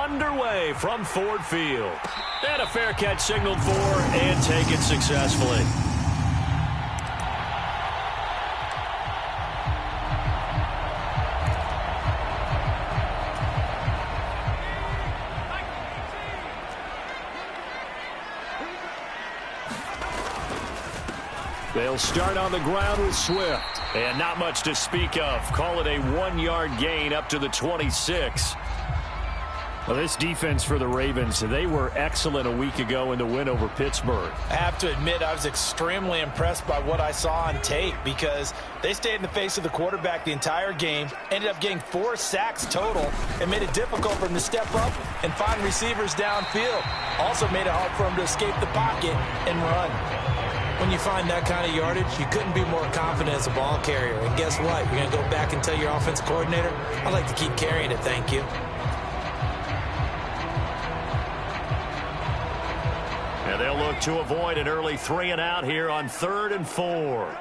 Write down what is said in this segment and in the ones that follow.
underway from Ford Field. And a fair catch signaled for and taken successfully. They'll start on the ground with Swift. And not much to speak of. Call it a 1-yard gain up to the 26. Well, this defense for the Ravens, they were excellent a week ago in the win over Pittsburgh. I have to admit, I was extremely impressed by what I saw on tape because they stayed in the face of the quarterback the entire game, ended up getting 4 sacks total, and made it difficult for him to step up and find receivers downfield. Also made it hard for him to escape the pocket and run. When you find that kind of yardage, you couldn't be more confident as a ball carrier. And guess what? You're going to go back and tell your offense coordinator, I'd like to keep carrying it, thank you. And they'll look to avoid an early 3-and-out here on 3rd and 4.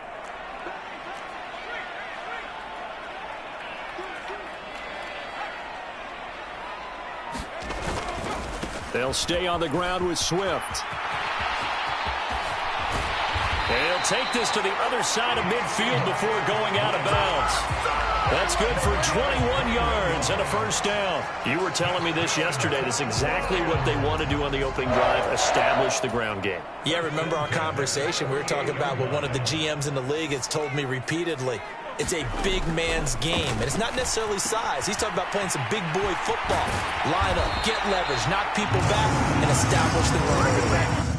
They'll stay on the ground with Swift. They'll take this to the other side of midfield before going out of bounds. That's good for 21 yards and a first down. You were telling me this yesterday. That's exactly what they want to do on the opening drive, establish the ground game. Yeah, remember our conversation? We were talking about what one of the GMs in the league has told me repeatedly. It's a big man's game, and it's not necessarily size. He's talking about playing some big boy football. Line up, get leverage, knock people back, and establish the run.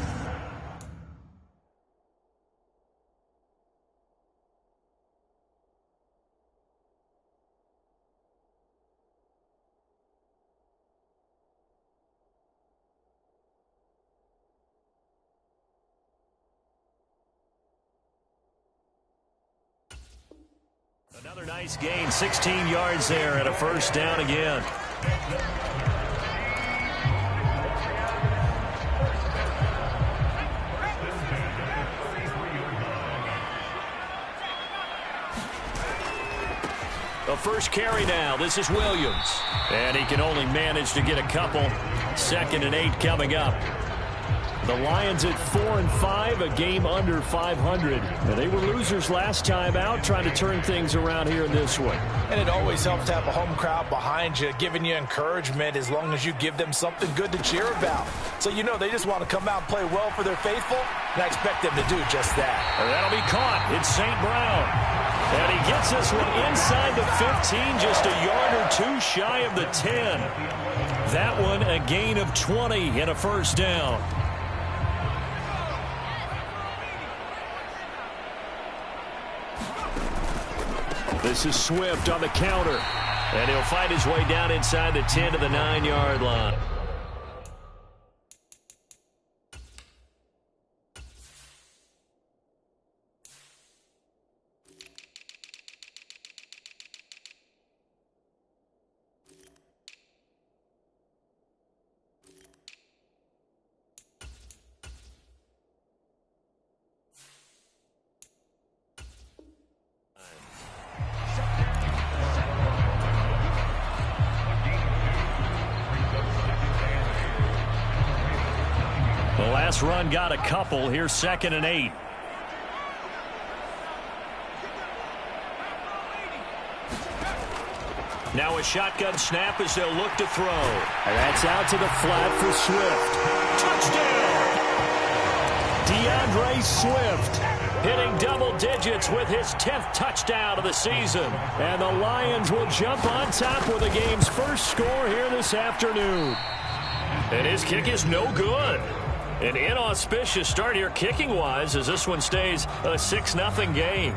Another nice gain, 16 yards there and a first down again. The first carry now. This is Williams. And he can only manage to get a couple. 2nd and 8 coming up. The Lions at 4-5, a game under 500. And they were losers last time out, trying to turn things around here in this one. And it always helps to have a home crowd behind you, giving you encouragement as long as you give them something good to cheer about. So you know they just want to come out and play well for their faithful, and I expect them to do just that. And that'll be caught. It's St. Brown. And he gets this one inside the 15, just a yard or two shy of the 10. That one a gain of 20 and a first down. This is Swift on the counter. And he'll find his way down inside the 10 to the 9-yard line. The last run got a couple. Here's 2nd and 8. Now a shotgun snap as they'll look to throw. And that's out to the flat for Swift. Touchdown! DeAndre Swift hitting double digits with his 10th touchdown of the season. And the Lions will jump on top with the game's first score here this afternoon. And his kick is no good. An inauspicious start here kicking-wise as this one stays a 6-0 game.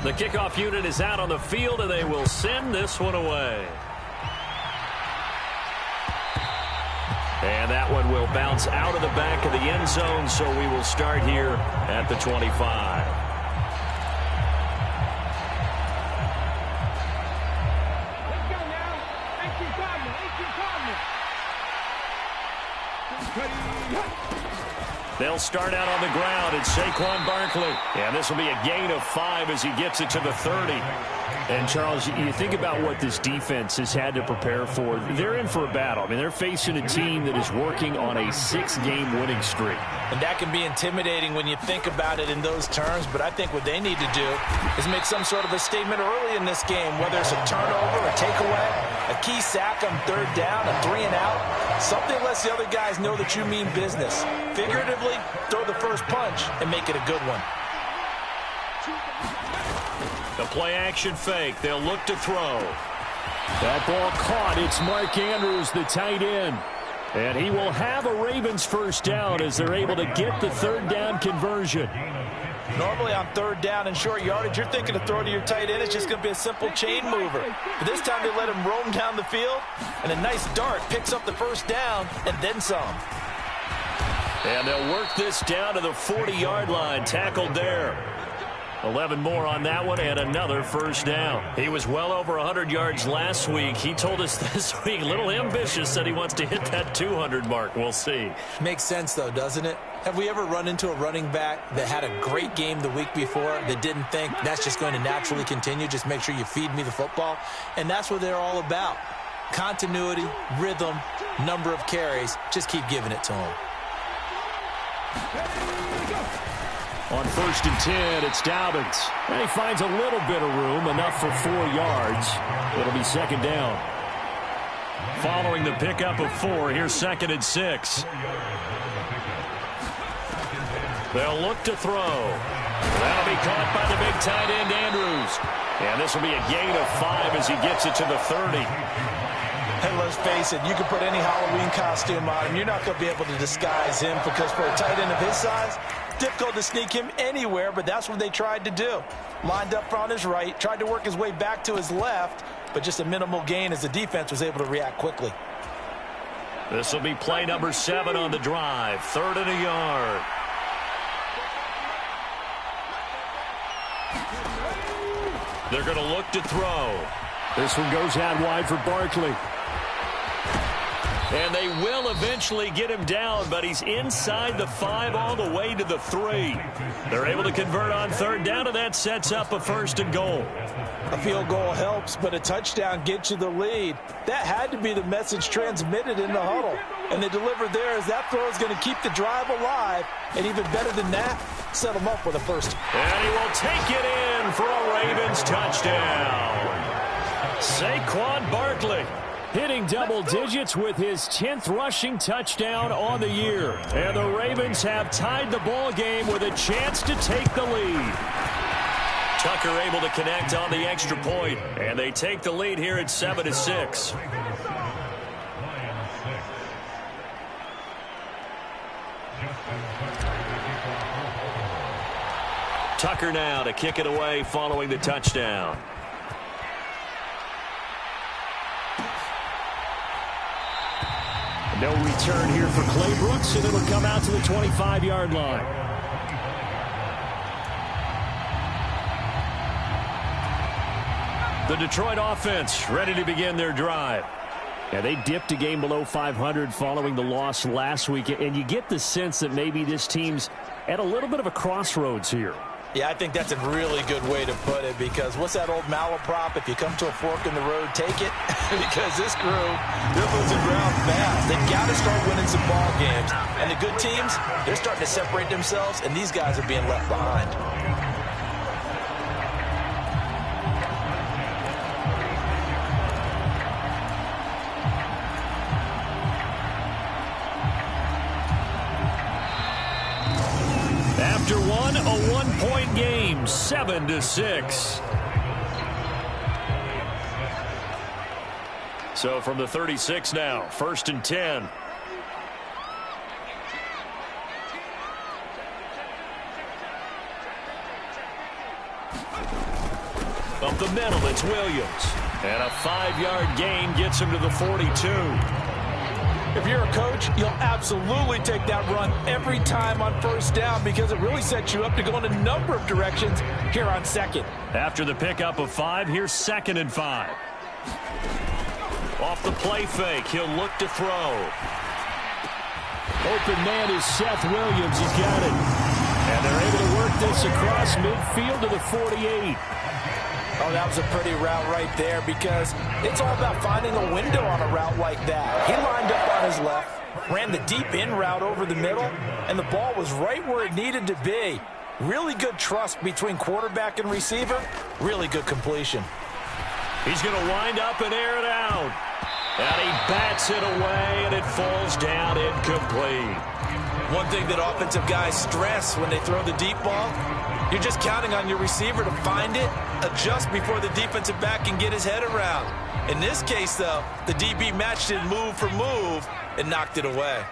The kickoff unit is out on the field, and they will send this one away. And that one will bounce out of the back of the end zone, so we will start here at the 25. Let's go now. 18 Cardinal. 18 Cardinal. They'll start out on the ground. It's Saquon Barkley. And this will be a gain of 5 as he gets it to the 30. And, Charles, you think about what this defense has had to prepare for. They're in for a battle. I mean, they're facing a team that is working on a 6-game winning streak. And that can be intimidating when you think about it in those terms. But I think what they need to do is make some sort of a statement early in this game, whether it's a turnover, a takeaway, a key sack on 3rd down, a 3-and-out. Something lets the other guys know that you mean business. Figuratively, throw the first punch and make it a good one. The play-action fake. They'll look to throw. That ball caught. It's Mark Andrews, the tight end. And he will have a Ravens first down as they're able to get the 3rd down conversion. Normally on 3rd down and short yardage, you're thinking to throw to your tight end. It's just going to be a simple chain mover. But this time they let him roam down the field, and a nice dart picks up the first down and then some. And they'll work this down to the 40-yard line. Tackled there. 11 more on that one and another first down. He was well over 100 yards last week. He told us this week, a little ambitious, said he wants to hit that 200 mark. We'll see. Makes sense, though, doesn't it? Have we ever run into a running back that had a great game the week before that didn't think that's just going to naturally continue? Just make sure you feed me the football. And that's what they're all about. Continuity, rhythm, number of carries. Just keep giving it to them. On 1st and 10, it's Dobbins. And he finds a little bit of room, enough for 4 yards. It'll be 2nd down. Following the pickup of 4, here's 2nd and 6. They'll look to throw. That'll be caught by the big tight end, Andrews. And this will be a gain of 5 as he gets it to the 30. And let's face it, you can put any Halloween costume on him. You're not going to be able to disguise him because for a tight end of his size, difficult to sneak him anywhere, but that's what they tried to do. Lined up on his right, tried to work his way back to his left, but just a minimal gain as the defense was able to react quickly. This will be play number 7 on the drive. 3rd and a yard. They're going to look to throw. This one goes out wide for Barkley. And they will eventually get him down, but he's inside the 5 all the way to the 3. They're able to convert on 3rd down, and that sets up a 1st and goal. A field goal helps, but a touchdown gets you the lead. That had to be the message transmitted in the huddle. And they delivered there as that throw is going to keep the drive alive. And even better than that, set them up with a 1st. And he will take it in for a Ravens touchdown. Saquon Barkley hitting double digits with his 10th rushing touchdown on the year. And the Ravens have tied the ball game with a chance to take the lead. Tucker able to connect on the extra point, and they take the lead here at 7-6. Tucker now to kick it away following the touchdown. No return here for Clay Brooks, and it'll come out to the 25-yard line. The Detroit offense ready to begin their drive. Yeah, they dipped a game below 500 following the loss last week, and you get the sense that maybe this team's at a little bit of a crossroads here. Yeah, I think that's a really good way to put it, because what's that old malaprop? If you come to a fork in the road, take it. Because this crew, they're losing ground fast. They've got to start winning some ball games. And the good teams, they're starting to separate themselves, and these guys are being left behind. After one, a one-point game, 7-6. So from the 36 now, 1st and 10. Up the middle, it's Williams. And a 5-yard gain gets him to the 42. If you're a coach, you'll absolutely take that run every time on 1st down, because it really sets you up to go in a number of directions here on 2nd. After the pickup of 5, here's 2nd and 5. Off the play fake, he'll look to throw. Open man is Seth Williams. He's got it. And they're able to work this across midfield to the 48. Oh, that was a pretty route right there because it's all about finding a window on a route like that. He lined up on his left, ran the deep in route over the middle, and the ball was right where it needed to be. Really good trust between quarterback and receiver. Really good completion. He's going to wind up and air it out. And he bats it away, and it falls down incomplete. One thing that offensive guys stress when they throw the deep ball, you're just counting on your receiver to find it, adjust before the defensive back can get his head around. In this case, though, the DB matched it move for move and knocked it away.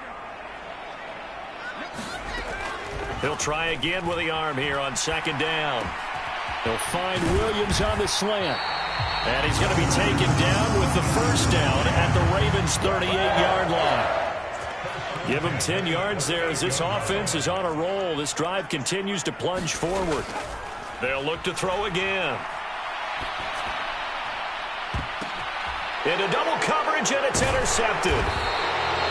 He'll try again with the arm here on second down. He'll find Williams on the slant. And he's going to be taken down with the first down at the Ravens' 38-yard line. Give him 10 yards there as this offense is on a roll. This drive continues to plunge forward. They'll look to throw again. Into double coverage, and it's intercepted.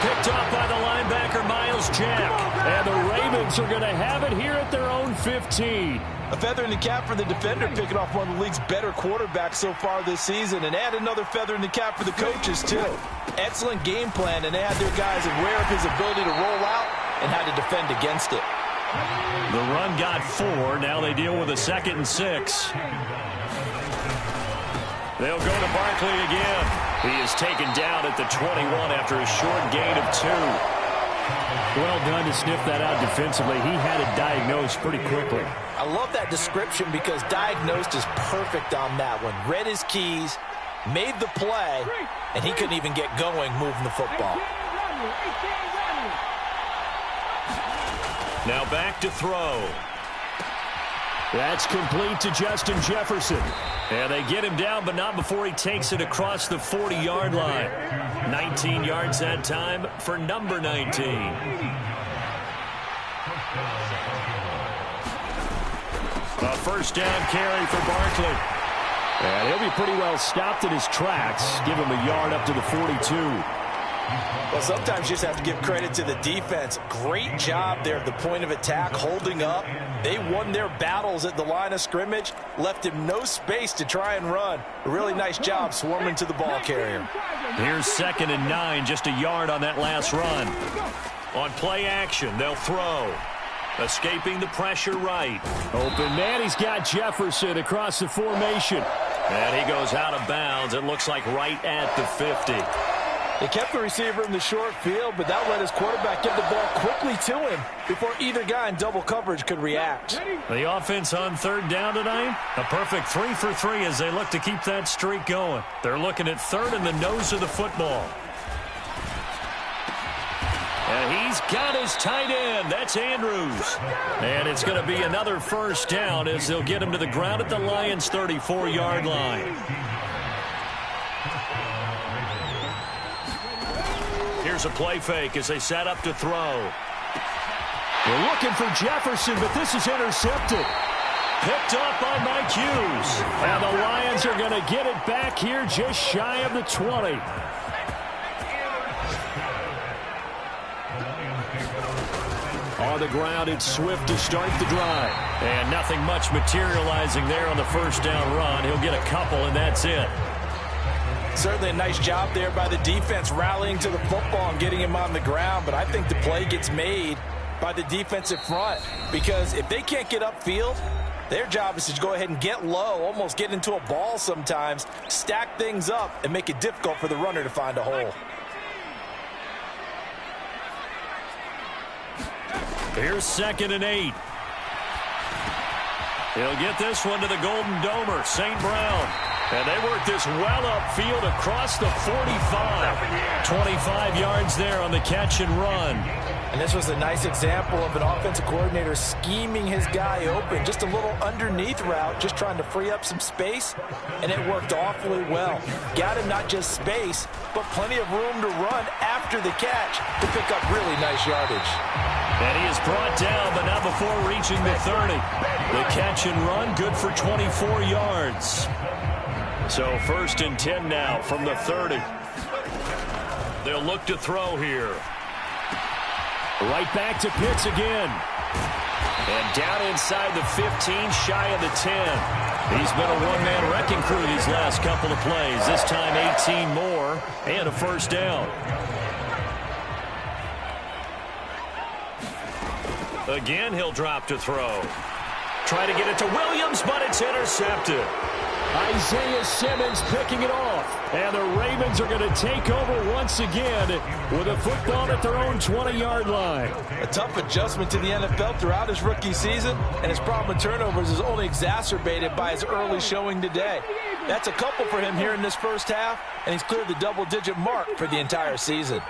Picked off by the linebacker, Miles Jack. And the Ravens are going to have it here at their own 15. A feather in the cap for the defender, picking off one of the league's better quarterbacks so far this season, and add another feather in the cap for the coaches, too. Excellent game plan, and they had their guys aware of his ability to roll out and how to defend against it. The run got 4. Now they deal with a 2nd and 6. They'll go to Barkley again. He is taken down at the 21 after a short gain of 2. Well done to sniff that out defensively. He had it diagnosed pretty quickly. I love that description because diagnosed is perfect on that one. Read his keys, made the play, and he couldn't even get going moving the football. Now back to throw. That's complete to Justin Jefferson. And they get him down, but not before he takes it across the 40-yard line. 19 yards that time for number 19. A first down carry for Barkley. And he'll be pretty well stopped in his tracks. Give him a yard up to the 42. Well, sometimes you just have to give credit to the defense. Great job there at the point of attack, holding up. They won their battles at the line of scrimmage, left him no space to try and run. A really nice job swarming to the ball carrier. Here's 2nd and 9, just a yard on that last run. On play action, they'll throw. Escaping the pressure right. Open man, he's got Jefferson across the formation. And he goes out of bounds, it looks like right at the 50. They kept the receiver in the short field, but that let his quarterback get the ball quickly to him before either guy in double coverage could react. The offense on 3rd down tonight, a perfect 3 for 3 as they look to keep that streak going. They're looking at 3rd in the nose of the football. And he's got his tight end. That's Andrews. And it's going to be another first down as they'll get him to the ground at the Lions' 34-yard line. Here's a play fake as they set up to throw. They're looking for Jefferson, but this is intercepted. Picked up by Mike Hughes. And the Lions are going to get it back here just shy of the 20. On the ground, it's Swift to start the drive. And nothing much materializing there on the first down run. He'll get a couple, and that's it. Certainly a nice job there by the defense rallying to the football and getting him on the ground, but I think the play gets made by the defensive front because if they can't get upfield, their job is to go ahead and get low, almost get into a ball sometimes, stack things up, and make it difficult for the runner to find a hole. Here's 2nd and 8. He'll get this one to the Golden Domer, St. Brown. And they work this well upfield across the 45. 25 yards there on the catch and run. And this was a nice example of an offensive coordinator scheming his guy open. Just a little underneath route, just trying to free up some space. And it worked awfully well. Got him not just space, but plenty of room to run after the catch to pick up really nice yardage. And he is brought down, but not before reaching the 30. The catch and run, good for 24 yards. So 1st and 10 now from the 30. They'll look to throw here. Right back to Pitts again. And down inside the 15, shy of the 10. He's been a one-man wrecking crew these last couple of plays. This time 18 more and a first down. Again, he'll drop to throw. Try to get it to Williams, but it's intercepted. Isaiah Simmons picking it off. And the Ravens are going to take over once again with a football at their own 20-yard line. A tough adjustment to the NFL throughout his rookie season, and his problem with turnovers is only exacerbated by his early showing today. That's a couple for him here in this first half, and he's cleared the double-digit mark for the entire season.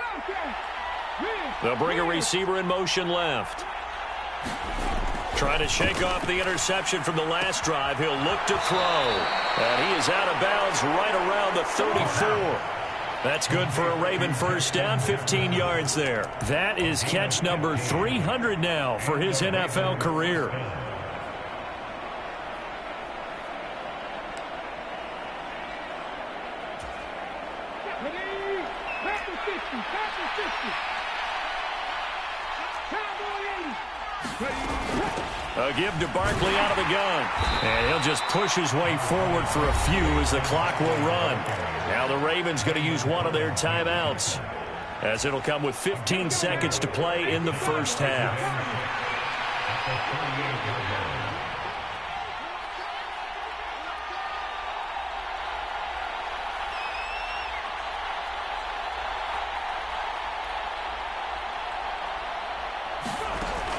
They'll bring a receiver in motion left. Trying to shake off the interception from the last drive. He'll look to throw. And he is out of bounds right around the 34. That's good for a Raven first down, 15 yards there. That is catch number 300 now for his NFL career. A give to Barkley out of the gun. And he'll just push his way forward for a few as the clock will run. Now the Ravens going to use one of their timeouts, as it'll come with 15 seconds to play in the first half.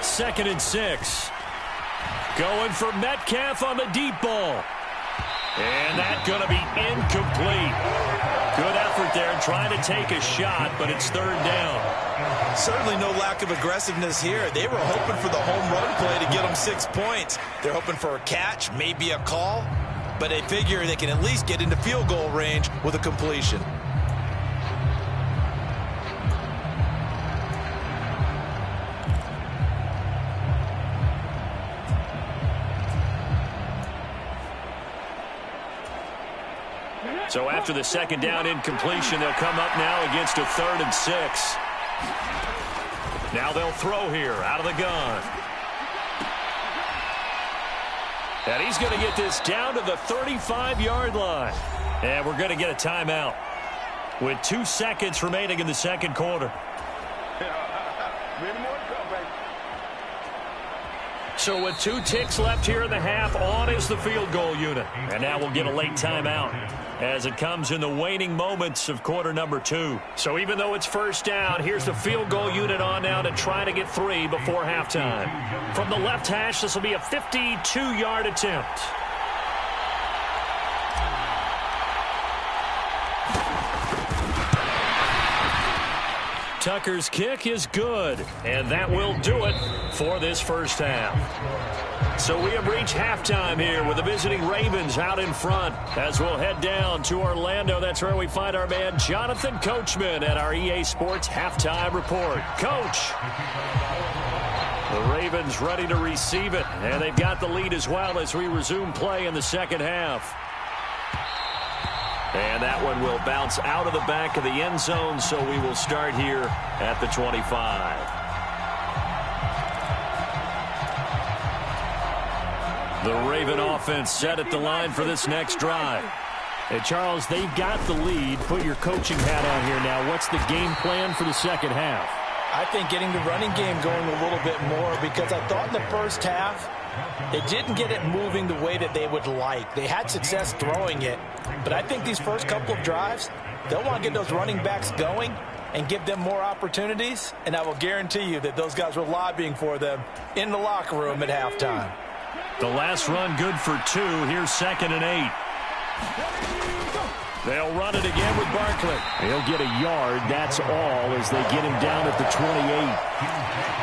Second and 6. Going for Metcalf on the deep ball. And that's going to be incomplete. Good effort there trying to take a shot, but it's third down. Certainly no lack of aggressiveness here. They were hoping for the home run play to get them 6 points. They're hoping for a catch, maybe a call, but they figure they can at least get into field goal range with a completion. So after the second down incompletion, they'll come up now against a 3rd and 6. Now they'll throw here out of the gun. And he's going to get this down to the 35-yard line. And we're going to get a timeout with 2 seconds remaining in the second quarter. So with 2 ticks left here in the half, on is the field goal unit. And now we'll get a late timeout as it comes in the waning moments of quarter number 2. So even though it's first down, here's the field goal unit on now to try to get 3 before halftime. From the left hash, this will be a 52-yard attempt. Tucker's kick is good, and that will do it for this first half. So we have reached halftime here with the visiting Ravens out in front as we'll head down to Orlando. That's where we find our man Jonathan Coachman at our EA Sports Halftime Report. Coach, the Ravens ready to receive it, and they've got the lead as well as we resume play in the second half. And that one will bounce out of the back of the end zone, so we will start here at the 25. The Raven offense set at the line for this next drive. Hey, Charles, they've got the lead. Put your coaching hat on here now. What's the game plan for the second half? I think getting the running game going a little bit more, because I thought in the first half they didn't get it moving the way that they would like. They had success throwing it, but I think these first couple of drives, they'll want to get those running backs going and give them more opportunities, and I will guarantee you that those guys were lobbying for them in the locker room at halftime. The last run good for 2. Here's 2nd and 8. They'll run it again with Barkley. He'll get a yard, that's all, as they get him down at the 28.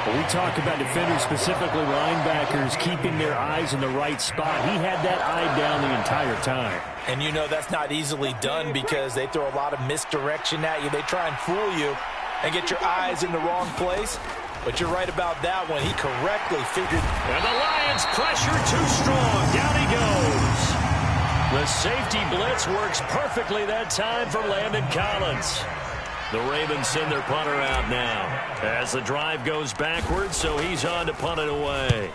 When we talk about defenders, specifically linebackers, keeping their eyes in the right spot, he had that eye down the entire time. And you know that's not easily done because they throw a lot of misdirection at you. They try and fool you and get your eyes in the wrong place. But you're right about that one. He correctly figured. And the Lions pressure too strong. Down he goes. The safety blitz works perfectly that time for Landon Collins. The Ravens send their punter out now as the drive goes backwards, so he's on to punt it away.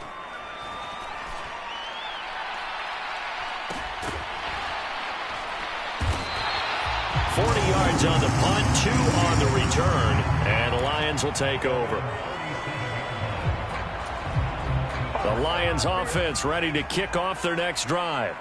Yards on the punt, 2 on the return, and the Lions will take over. The Lions offense ready to kick off their next drive.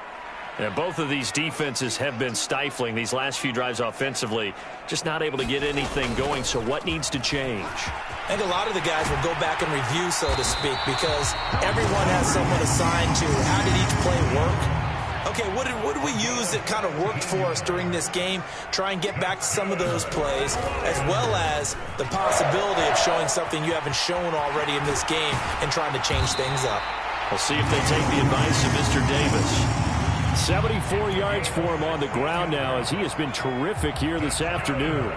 And both of these defenses have been stifling these last few drives offensively, just not able to get anything going. So what needs to change? I think a lot of the guys will go back and review, so to speak, because everyone has someone assigned to how did each play work. Okay, what did we use that kind of worked for us during this game? Try and get back to some of those plays, as well as the possibility of showing something you haven't shown already in this game and trying to change things up. We'll see if they take the advice of Mr. Davis. 74 yards for him on the ground now, as he has been terrific here this afternoon.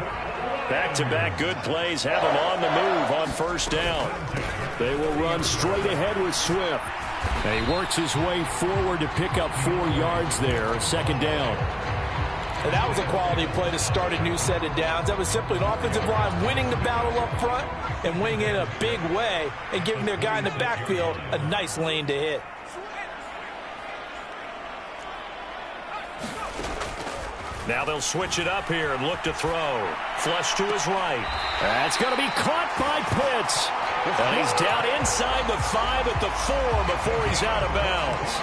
Back-to-back good plays have him on the move on first down. They will run straight ahead with Swift. And he works his way forward to pick up 4 yards there, second down. And that was a quality play to start a new set of downs. That was simply an offensive line winning the battle up front and winning it in a big way and giving their guy in the backfield a nice lane to hit. Now they'll switch it up here and look to throw. Flush to his right. That's going to be caught by Pitts. And he's down inside the 5 at the 4 before he's out of bounds.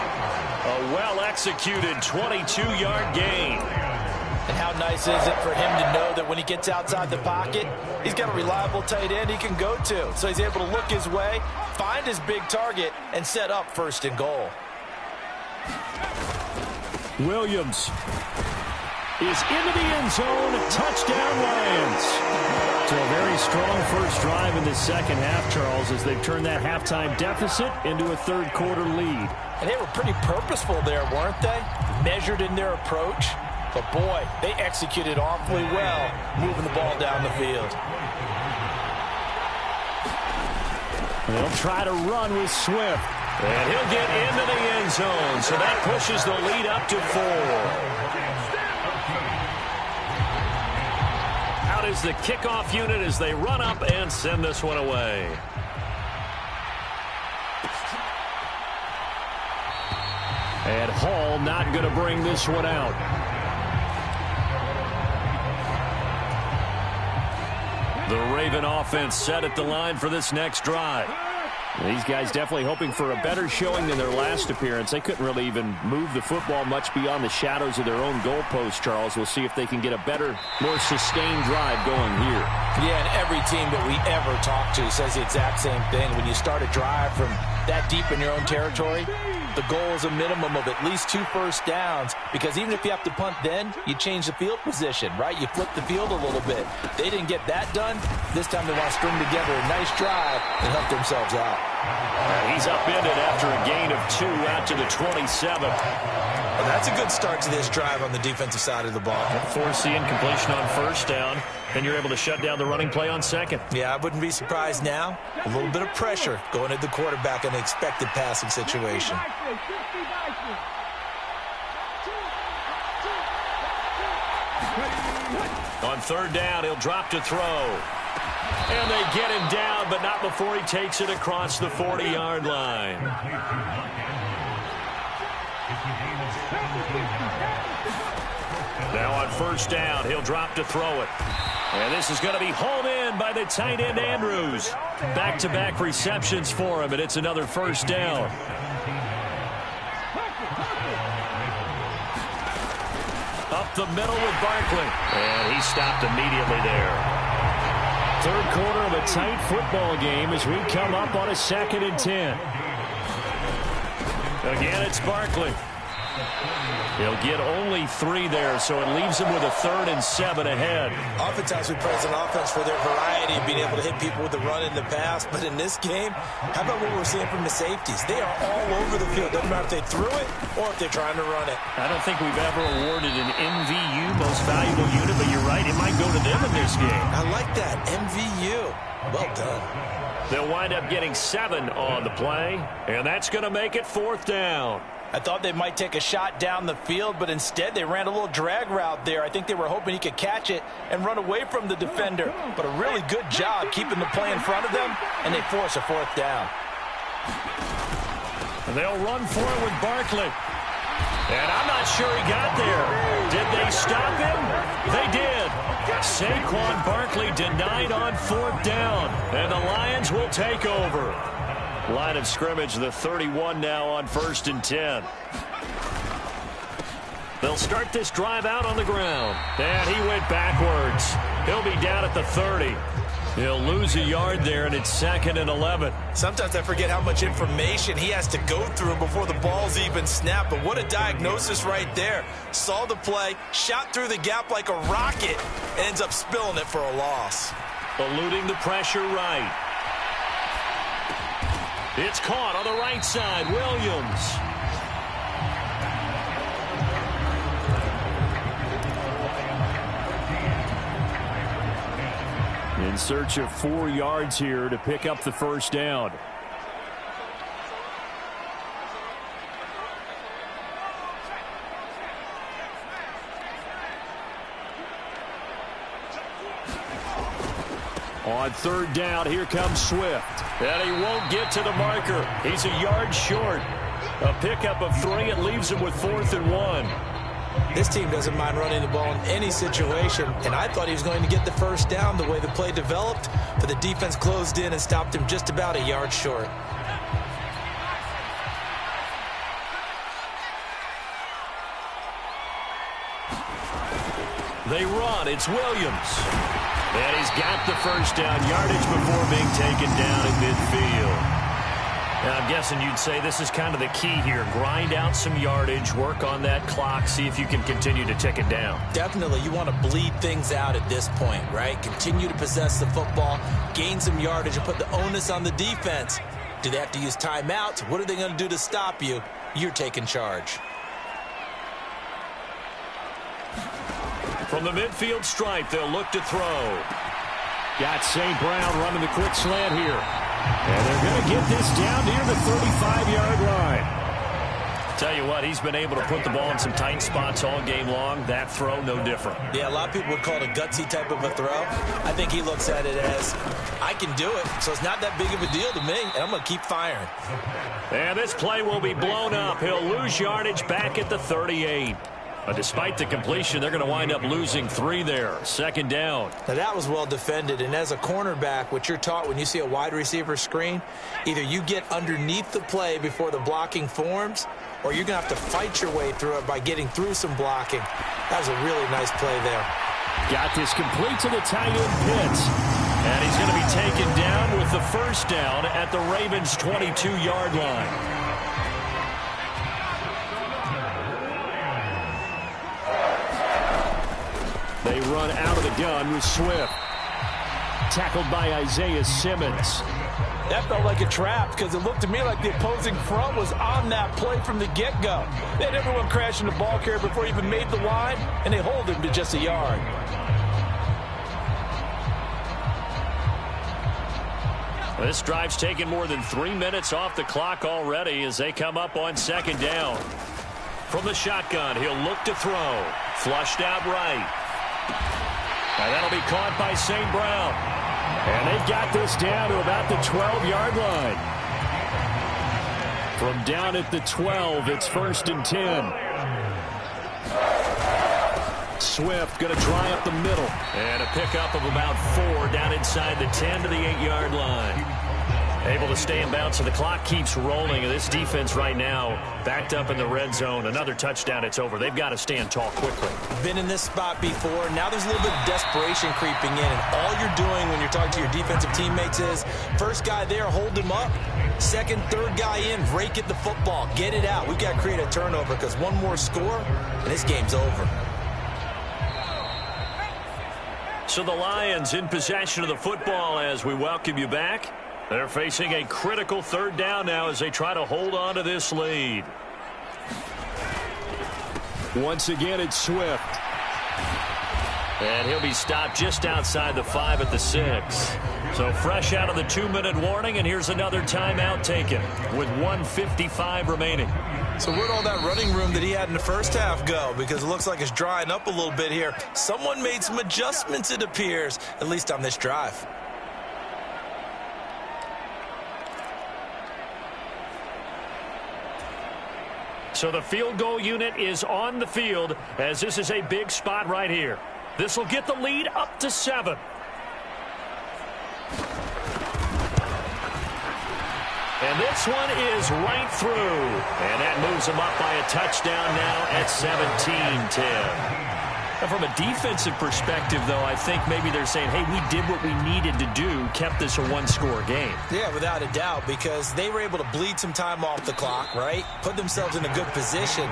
A well-executed 22-yard gain. And how nice is it for him to know that when he gets outside the pocket, he's got a reliable tight end he can go to. So he's able to look his way, find his big target, and set up first and goal. Williams is into the end zone. Touchdown, Lions. So a very strong first drive in the second half, Charles, as they've turned that halftime deficit into a third-quarter lead. And they were pretty purposeful there, weren't they? Measured in their approach. But, boy, they executed awfully well moving the ball down the field. They'll try to run with Swift. And he'll get into the end zone. So that pushes the lead up to 4. Is the kickoff unit as they run up and send this one away. And Hall not going to bring this one out. The Raven offense set at the line for this next drive. These guys definitely hoping for a better showing than their last appearance. They couldn't really even move the football much beyond the shadows of their own goalpost, Charles. We'll see if they can get a better, more sustained drive going here. Yeah, and every team that we ever talk to says the exact same thing. When you start a drive from that deep in your own territory, the goal is a minimum of at least 2 first downs, because even if you have to punt then, you change the field position, right? You flip the field a little bit. They didn't get that done. This time they want to string together a nice drive and help themselves out. He's upended after a gain of 2 out to the 27. Well, that's a good start to this drive on the defensive side of the ball. Forcing completion on first down, and you're able to shut down the running play on second. Yeah, I wouldn't be surprised now. A little bit of pressure going at the quarterback in an expected passing situation. On third down, he'll drop to throw. And they get him down, but not before he takes it across the 40-yard line. Now on first down, he'll drop to throw it. And this is going to be hauled in by the tight end, Andrews. Back-to-back receptions for him, and it's another first down. Up the middle with Barkley. And he stopped immediately there. Third quarter of a tight football game as we come up on a 2nd and 10. Again, it's Barkley. He'll get only 3 there, so it leaves him with a 3rd and 7 ahead. Oftentimes we praise an offense for their variety of being able to hit people with the run in the pass, but in this game, how about what we're seeing from the safeties? They are all over the field. Doesn't matter if they threw it or if they're trying to run it. I don't think we've ever awarded an MVU, most valuable unit, but you're right, it might go to them in this game. I like that, MVU. Well done. They'll wind up getting 7 on the play, and that's going to make it 4th down. I thought they might take a shot down the field, but instead they ran a little drag route there. I think they were hoping he could catch it and run away from the defender. But a really good job keeping the play in front of them, and they force a fourth down. And they'll run for it with Barkley. And I'm not sure he got there. Did they stop him? They did. Saquon Barkley denied on fourth down. And the Lions will take over. Line of scrimmage, the 31 now on 1st and 10. They'll start this drive out on the ground. And he went backwards. He'll be down at the 30. He'll lose a yard there, and it's 2nd and 11. Sometimes I forget how much information he has to go through before the ball's even snapped. But what a diagnosis right there. Saw the play, shot through the gap like a rocket, and ends up spilling it for a loss. Eluding the pressure right. It's caught on the right side. Williams. In search of 4 yards here to pick up the first down. On 3rd down, here comes Swift. And he won't get to the marker. He's a yard short. A pickup of 3. It leaves him with 4th and 1. This team doesn't mind running the ball in any situation, and I thought he was going to get the first down the way the play developed, but the defense closed in and stopped him just about a yard short. They run. It's Williams. And he's got the first down yardage before being taken down at midfield. And I'm guessing you'd say this is kind of the key here. Grind out some yardage, work on that clock, see if you can continue to tick it down. Definitely. You want to bleed things out at this point, right? Continue to possess the football, gain some yardage, and put the onus on the defense. Do they have to use timeouts? What are they going to do to stop you? You're taking charge. From the midfield stripe, they'll look to throw. Got St. Brown running the quick slant here. And they're going to get this down near the 35-yard line. Tell you what, he's been able to put the ball in some tight spots all game long. That throw, no different. Yeah, a lot of people would call it a gutsy type of a throw. I think he looks at it as, I can do it, so it's not that big of a deal to me, and I'm going to keep firing. And this play will be blown up. He'll lose yardage back at the 38. But despite the completion, they're going to wind up losing 3 there. 2nd down. Now, that was well defended. And as a cornerback, what you're taught when you see a wide receiver screen, either you get underneath the play before the blocking forms, or you're going to have to fight your way through it by getting through some blocking. That was a really nice play there. Got this complete to the tight end Pitts. And he's going to be taken down with the first down at the Ravens' 22-yard line. They run out of the gun with Swift. Tackled by Isaiah Simmons. That felt like a trap because it looked to me like the opposing front was on that play from the get-go. They had everyone crashing the ball carrier before he even made the line, and they hold him to just a yard. This drive's taken more than 3 minutes off the clock already as they come up on 2nd down. From the shotgun, he'll look to throw. Flushed out right. And that'll be caught by St. Brown. And they've got this down to about the 12-yard line. From down at the 12, it's 1st and 10. Swift going to try up the middle. And a pickup of about 4 down inside the 10 to the 8-yard line. Able to stay in bounds, so the clock keeps rolling. And this defense right now backed up in the red zone. Another touchdown, it's over. They've got to stand tall quickly. Been in this spot before. Now there's a little bit of desperation creeping in. And all you're doing when you're talking to your defensive teammates is, first guy there, hold him up. Second, third guy in, rake at the football. Get it out. We've got to create a turnover because one more score, and this game's over. So the Lions in possession of the football as we welcome you back. They're facing a critical 3rd down now as they try to hold on to this lead. Once again, it's Swift. And he'll be stopped just outside the 5 at the 6. So fresh out of the 2-minute warning, and here's another timeout taken with 1:55 remaining. So where'd all that running room that he had in the first half go? Because it looks like it's drying up a little bit here. Someone made some adjustments, it appears, at least on this drive. So the field goal unit is on the field as this is a big spot right here. This will get the lead up to 7. And this one is right through. And that moves them up by a touchdown now at 17-10. Now from a defensive perspective, though, I think maybe they're saying, hey, we did what we needed to do, kept this a one-score game. Yeah, without a doubt, because they were able to bleed some time off the clock, right? Put themselves in a good position,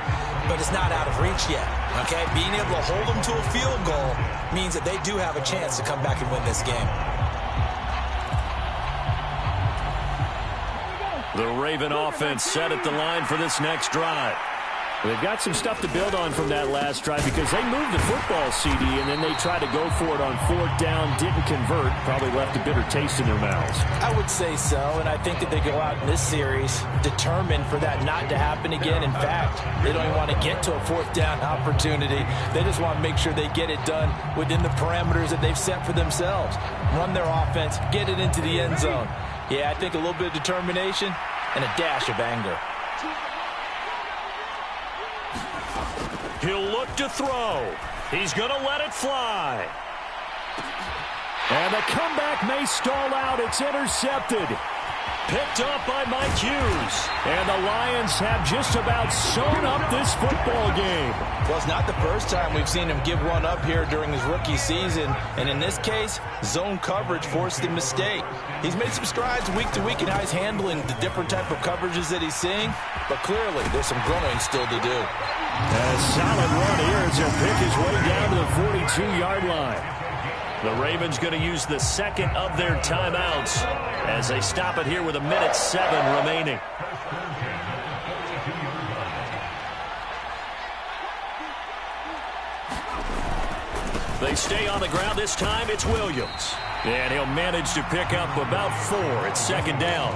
but it's not out of reach yet, okay? Being able to hold them to a field goal means that they do have a chance to come back and win this game. The Raven offense set at the line for this next drive. They've got some stuff to build on from that last drive because they moved the football, CD, and then they tried to go for it on 4th down, didn't convert, probably left a bitter taste in their mouths. I would say so, and I think that they go out in this series determined for that not to happen again. In fact, they don't even want to get to a 4th down opportunity. They just want to make sure they get it done within the parameters that they've set for themselves. Run their offense, get it into the end zone. Yeah, I think a little bit of determination and a dash of anger. He'll look to throw. He's going to let it fly. And the comeback may stall out. It's intercepted. Picked up by Mike Hughes. And the Lions have just about sewn up this football game. Well, it's not the first time we've seen him give one up here during his rookie season. And in this case, zone coverage forced the mistake. He's made some strides week to week in how he's handling the different type of coverages that he's seeing. But clearly, there's some growing still to do. A solid run here as he'll pick his way down to the 42-yard line. The Ravens going to use the second of their timeouts as they stop it here with 1:07 remaining. They stay on the ground. This time it's Williams. And he'll manage to pick up about 4 at 2nd down.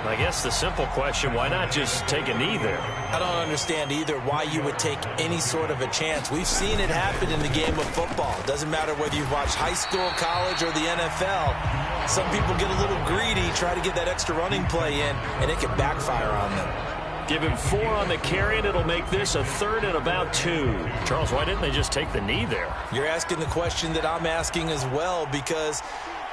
I guess the simple question, why not just take a knee there? I don't understand either why you would take any sort of a chance. We've seen it happen in the game of football. Doesn't matter whether you've watched high school, college, or the NFL. Some people get a little greedy, try to get that extra running play in, and it can backfire on them. Give him 4 on the carry, and it'll make this a 3rd and about 2. Charles, why didn't they just take the knee there? You're asking the question that I'm asking as well, because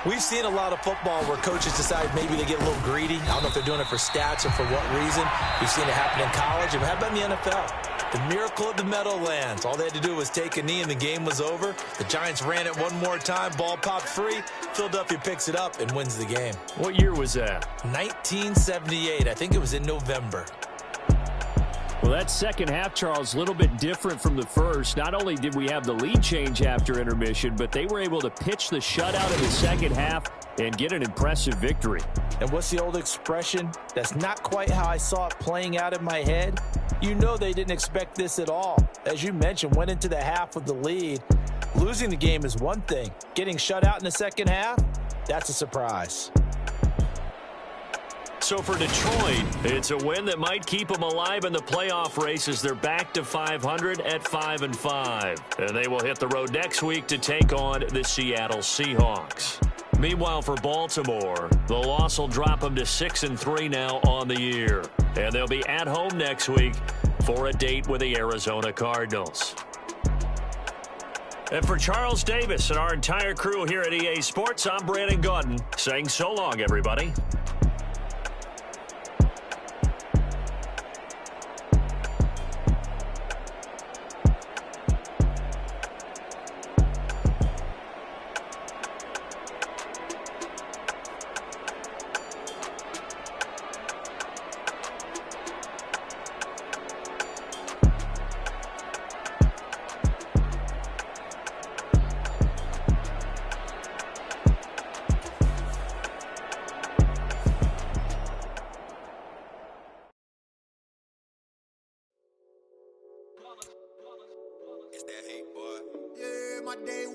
we've seen a lot of football where coaches decide maybe they get a little greedy. I don't know if they're doing it for stats or for what reason. We've seen it happen in college. And how about in the NFL? The miracle of the Meadowlands. All they had to do was take a knee and the game was over. The Giants ran it one more time. Ball popped free. Philadelphia picks it up and wins the game. What year was that? 1978. I think it was in November. Well, that second half, Charles, a little bit different from the first. Not only did we have the lead change after intermission, but they were able to pitch the shutout in the second half and get an impressive victory. And what's the old expression? That's not quite how I saw it playing out in my head. You know they didn't expect this at all. As you mentioned, went into the half with the lead. Losing the game is one thing. Getting shut out in the second half, that's a surprise. So for Detroit, it's a win that might keep them alive in the playoff race as they're back to 500 at 5-5. And they will hit the road next week to take on the Seattle Seahawks. Meanwhile, for Baltimore, the loss will drop them to 6-3 now on the year. And they'll be at home next week for a date with the Arizona Cardinals. And for Charles Davis and our entire crew here at EA Sports, I'm Brandon Gaudin saying so long, everybody.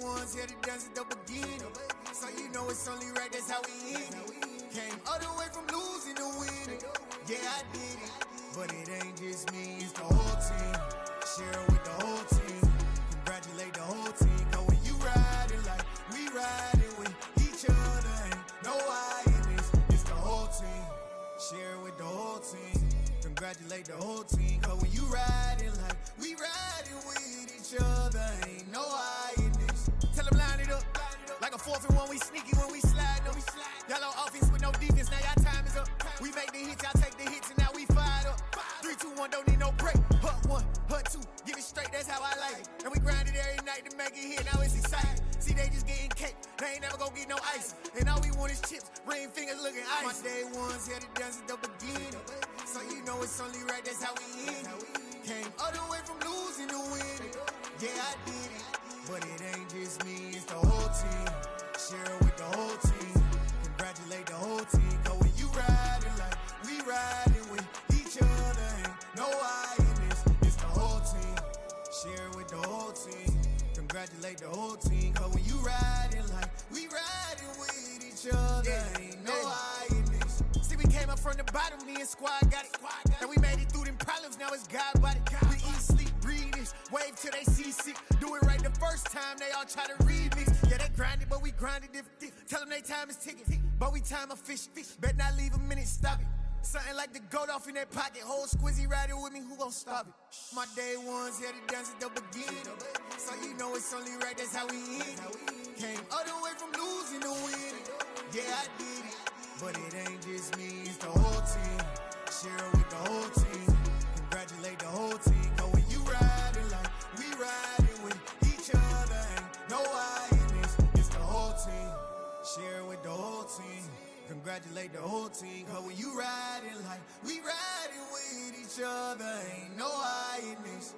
ones here to dance at the beginning. So you know it's only right, that's how we end it. Came all the way from losing to winning. Yeah, I did it, but it ain't just me, it's the whole team. Share it with the whole team. Congratulate the whole team. Cause when you riding like we riding with each other, ain't no I in this, it's the whole team. Share it with the whole team. Congratulate the whole team. Cause when you riding like we riding with each other, ain't no I in this. Tell them line it up. Like a 4th and 1, we sneaky when we slide them. Yellow offense with no defense, now y'all time is up. We make the hits, y'all take the hits, and now we fired up. 3, 2, 1, don't need no break. Hut 1, hut 2, give it straight, that's how I like it. And we grind it every night to make it hit, now it's exciting. See, they just getting cake, they ain't never gonna get no ice. And all we want is chips, ring fingers looking ice. My day ones here to dance at the beginning. So you know it's only right, that's how we end it. Came all the way from losing to winning. Yeah, I did it, but it ain't just me, it's the whole team. Share it with the whole team. Congratulate the whole team. Cause when you riding like we riding with each other, ain't no I in this, it's the whole team. Share it with the whole team. Congratulate the whole team. Cause when you riding like we riding with each other, ain't no I in this. See, we came up from the bottom, me and squad got it. And we made it through them problems, now it's God body. We eat, sleep, breathe this, wave till they seasick. Do it right the first time, they all try to remix. Yeah, they grinded, but we grinded different. Tell them they time is ticking, but we time a fish. Bet not leave a minute, stop it. Something like the goat off in their pocket. Whole squizzy riding with me, who gon' stop it? My day ones here to dance at the beginning. So you know it's only right, that's how we end it. Came all the way from losing to winning. Yeah, I did it, but it ain't just me, it's the whole team. Share it with the whole team. Congratulate the whole team. Cause when you riding like we riding with each other, ain't no I in this, it's the whole team. Share it with the whole team. Congratulate the whole team. Cause when you riding like we riding with each other, ain't no I in this.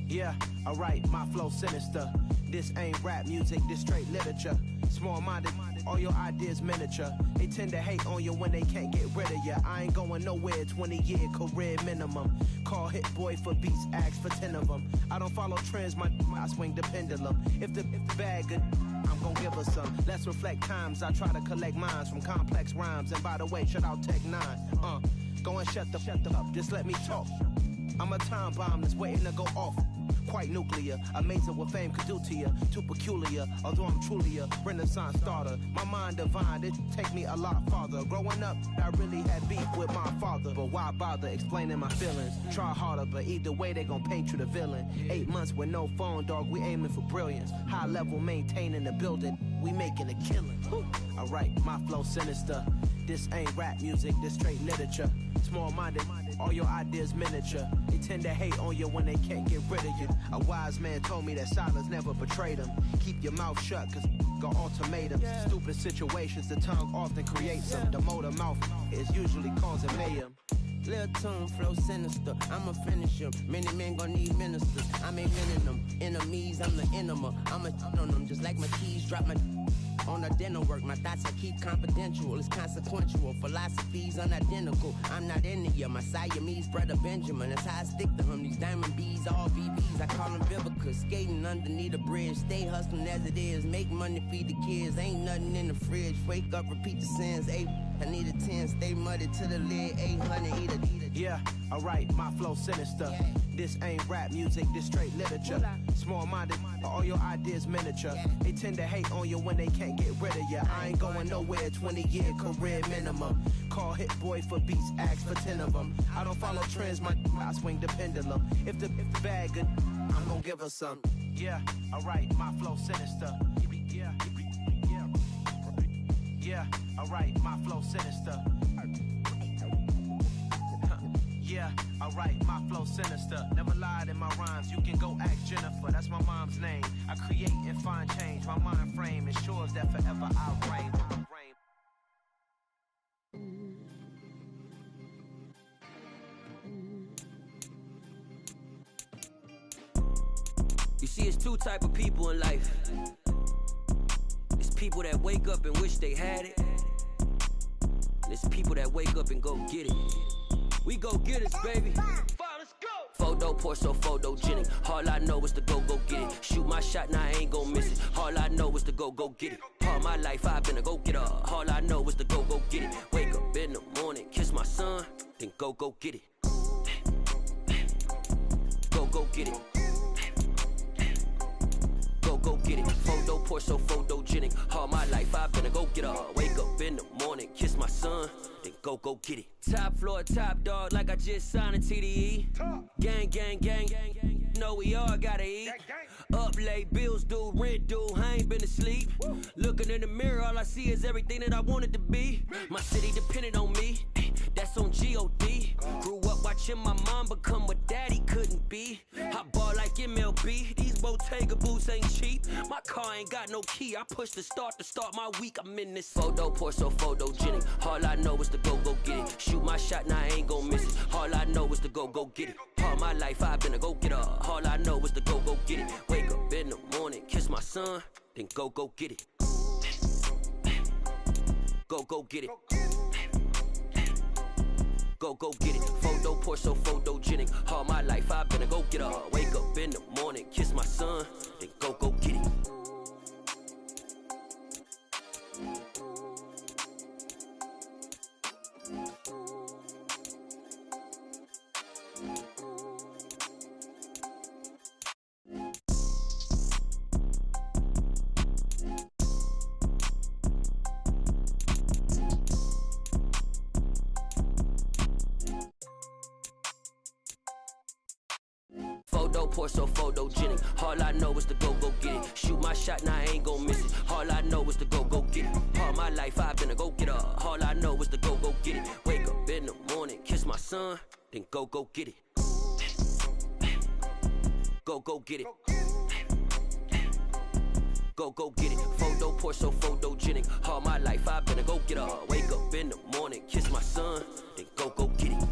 Yeah, alright, my flow sinister. This ain't rap music, this straight literature. Small-minded, all your ideas miniature. They tend to hate on you when they can't get rid of you. I ain't going nowhere, 20-year career minimum. Call Hit Boy for beats, ask for 10 of them. I don't follow trends, I swing the pendulum. If the bag good, I'm gon' give her some. Let's reflect times, I try to collect minds from complex rhymes. And by the way, shout out Tech 9. Go and shut the up, just let me talk. I'm a time bomb that's waiting to go off. Quite nuclear, amazing what fame could do to you. Too peculiar, although I'm truly a renaissance starter. My mind divine, it take me a lot farther. Growing up, I really had beef with my father. But why bother explaining my feelings? Try harder, but either way they gon' paint you the villain. 8 months with no phone, dog, we aiming for brilliance. High level maintaining the building, we making a killing. Alright, my flow sinister. This ain't rap music, this straight literature. Small-minded, all your ideas miniature. They tend to hate on you when they can't get rid of you. A wise man told me that silence never betrayed him. Keep your mouth shut, cause got ultimatums. Stupid situations, the tongue often creates them. The motor mouth is usually causing mayhem. Lil' tune, flow sinister, I'ma finish him. Many men gon' need ministers, I'm inventing them. Enemies, I'm the enema. I'ma on them, just like my keys, drop my on the dental work. My thoughts I keep confidential, it's consequential. Philosophies unidentical, I'm not into you. My Siamese brother Benjamin, that's how I stick to him. These diamond bees, all VVs, I call them Vivica. Skating underneath a bridge, stay hustling as it is. Make money, feed the kids, ain't nothing in the fridge. Wake up, repeat the sins, 8, I need a 10, stay muddy to the lid, 800, eat a. Yeah, alright, my flow sinister. This ain't rap music, this straight literature. Small-minded, all your ideas miniature. They tend to hate on you when they can't get rid of you. I ain't going nowhere, 20-year career minimum. Call Hit Boy for beats, ask for 10 of them. I don't follow trends, I swing the pendulum. If the bag good, I'm gon' give her some. Yeah, alright, my flow sinister. Yeah, alright, my flow sinister. Yeah, alright, my flow sinister. Never lied in my rhymes, you can go ask Jennifer. That's my mom's name. I create and find change. My mind frame ensures that forever I'll reign. You see, it's two type of people in life. It's people that wake up and wish they had it. And it's people that wake up and go get it. We go get it, baby. Let's go. Photo pour so photogenic. All I know is to go get it. Shoot my shot, now I ain't gon' miss it. All I know is to go get it. All my life I've been a go-getter. All I know is to go get it. Wake up in the morning, kiss my son, then go get it. Go get it. Go get it. Photo pour so photogenic. All my life I've been a go-getter. Wake up in the morning, kiss my son, then go get it. Top floor, top dog, like I just signed a TDE. Gang, gang, gang, gang, gang. Know we all gotta eat. Up late, bills due, rent due, I ain't been asleep. Looking in the mirror, all I see is everything that I wanted to be. My city depended on me, that's on G.O.D. Grew up watching my mom become what daddy couldn't be. I ball like MLB, these Bottega boots ain't cheap. My car ain't got no key, I push the start to start my week. I'm in this photo pour so photogenic. All I know is to go get it. Shoot my shot, now I ain't gon' miss it. All I know is to go get it. All my life I've been a go-getter. All I know is to go get it. Wake up in the morning, kiss my son, then go get it. Go get it. Go get it. Photo pour so photogenic. All my life I've been a go-getter. Wake up in the morning, kiss my son, then go get it. Photo pour so photogenic. All I know is to go get it. Shoot my shot, now I ain't gon' miss it. All I know is to go get it. All my life I've been a go-getter. All I know is to go get it. Wake up in the morning, kiss my son, then go get it. Go get it. Go get it. Photo pour so photogenic. All my life I've been a go-getter. Wake up in the morning, kiss my son, then go get it.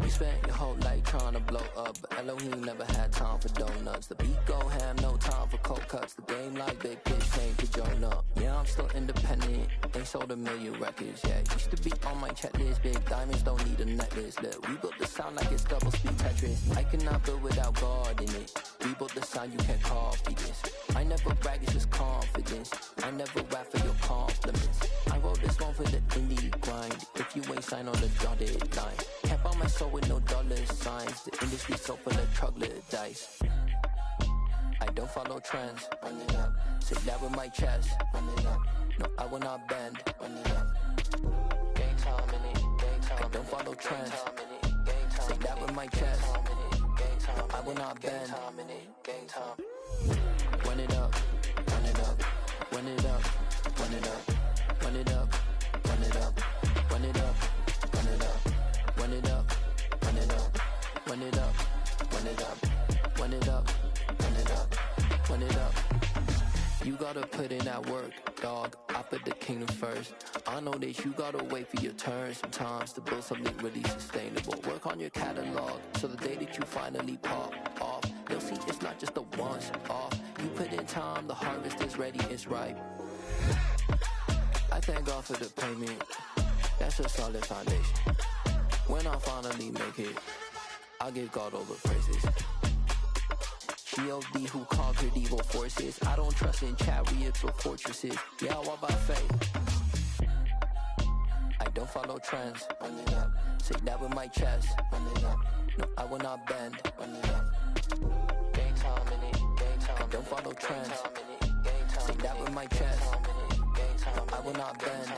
You spent your whole life trying to blow up, but Elohim never had time for donuts. The beat go ham, no time for cold cuts. The game like big bitch came to join up. Yeah, I'm still independent, ain't sold a million records yet. Used to be on my checklist, big diamonds don't need a necklace. Look, we built the sound like it's double speed Tetris. I cannot build without God in it. We built the sound, you can't copy this. I never brag, it's just confidence. I never rap for your compliments. I wrote this one for the indie grind. If you ain't signed on the dotted line, can't buy my soul with no dollar signs. The industry's so full of troglodytes. I don't follow trends. Run it up. Say that with my chest. Run it up. No, I will not bend. Run it up. Gang time in it. Gang time. I don't follow trends. Say that with my chest. No, I will not bend. Gang time. Run it up. Run it up. Run it up. Run it up. Run it up. Run it up. Run it up. Run it up. Run it up. Run it up. Run it up. Run it up. Run it up. Run it up. Run it up. You gotta put in that work, dog. I put the kingdom first. I know that you gotta wait for your turn sometimes to build something really sustainable. Work on your catalog, so the day that you finally pop off, you'll see it's not just a once off. You put in time, the harvest is ready, it's ripe. I thank God for the payment. That's a solid foundation. When I finally make it, I'll give God all the praises. G.O.D. who conquered evil forces. I don't trust in chariots or fortresses. Yeah, I walk by faith. I don't follow trends. Run it up. Say that with my chest. Run it up. No, I will not bend. Run it up. Gang time in it. Gang time. I don't follow trends. Say that with my chest. No, I will not bend.